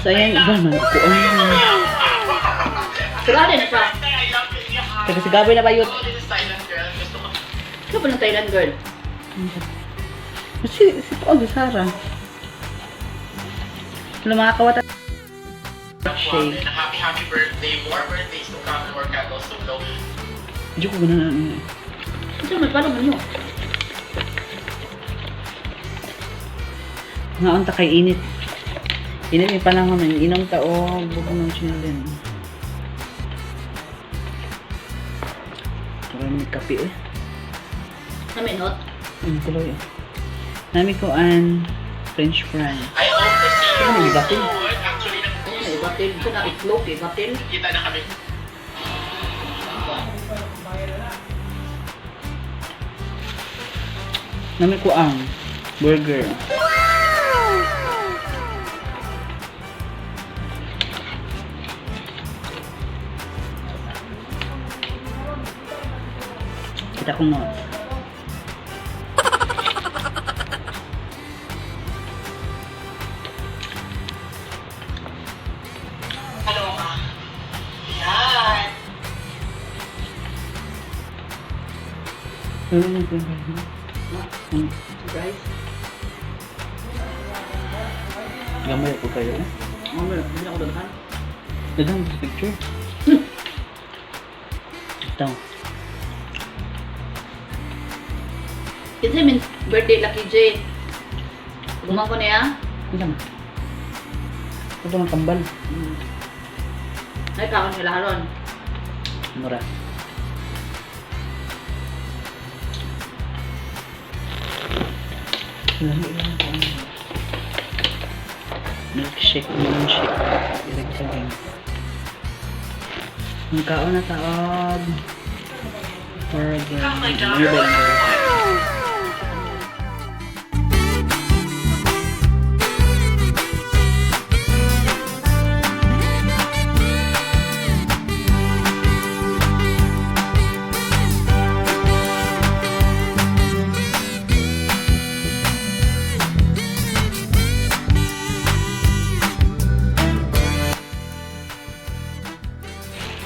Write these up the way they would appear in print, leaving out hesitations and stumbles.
So, ayan, iba man ko. Sigado na pa. Kasi si Gabi na ba yun? Ikaw pa ng Thailand girl. Si Paul, si Sarah. Wala mga kawata. Happy birthday. More birthdays to come. More candles to blow. Hindi ko ganun ano. Ito naman, paano mo nyo? Nga unta kay init. Init yung panahon ng inom tao. Bubong ng sinulin. Parang may kape eh. Naminot? Tuloy eh. Nami ko an French fry. I hope to see you Ano, may batil? soon. Actually, Ibatil. Ito na itlog, ibatil. kita na kami. Nami ko ang burger. Kita ko mo. Hello, ma. Yan. Guys. Gamay ako kayo eh. Mamaya, hindi ako doon. Dadang sa picture. Ito. Kasi min birthday Lucky J. Gumawa ko niya. Ito mo. Ito ng kambal. Ay, kakon nila haron. Mura. Milkshake. Direct sa game. Ang kaon na taob. Burger. Burger.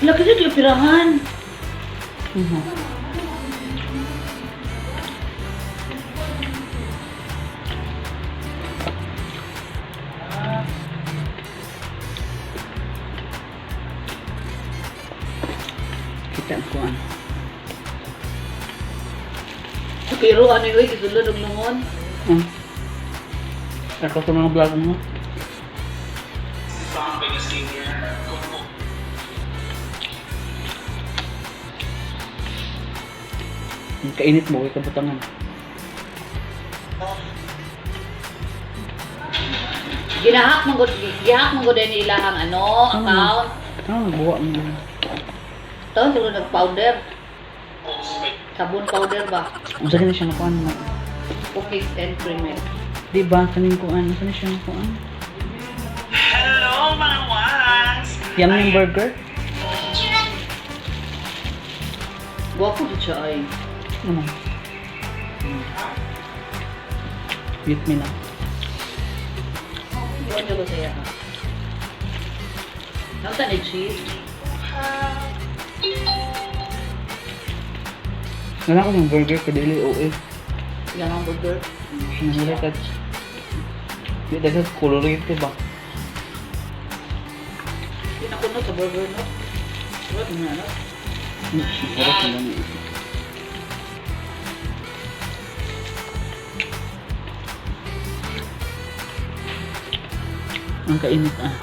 Lucky J, di pirahan. Kita ko ano. Pero ano yun, isulod ang lungon. Ako sa mga vlog mo. Something is senior. Ang kainit mo, ay kabutangan. Gihak mo gud din ilahang account. Buwa mo. Taon siguro nag-powder. Sabon powder ba? Ang sa ganun siya nakuhaan mo. Cookies and creamer. Diba, kanin ko ano? Saan siya nakuhaan? Hello, mga wangs! Yum yung burger? Guwapo di siya ay. Ano? Mute me na. Iwan niyo ba saya ka? Nasa ni cheese. Wala ko ng burger ka dili OA. Yan ang burger. Nahuli ka. Di dagat kolorite ba? Pinakunod sa burger no? Surat mo na no? Siguro ko lang ito. Ang kainit ah.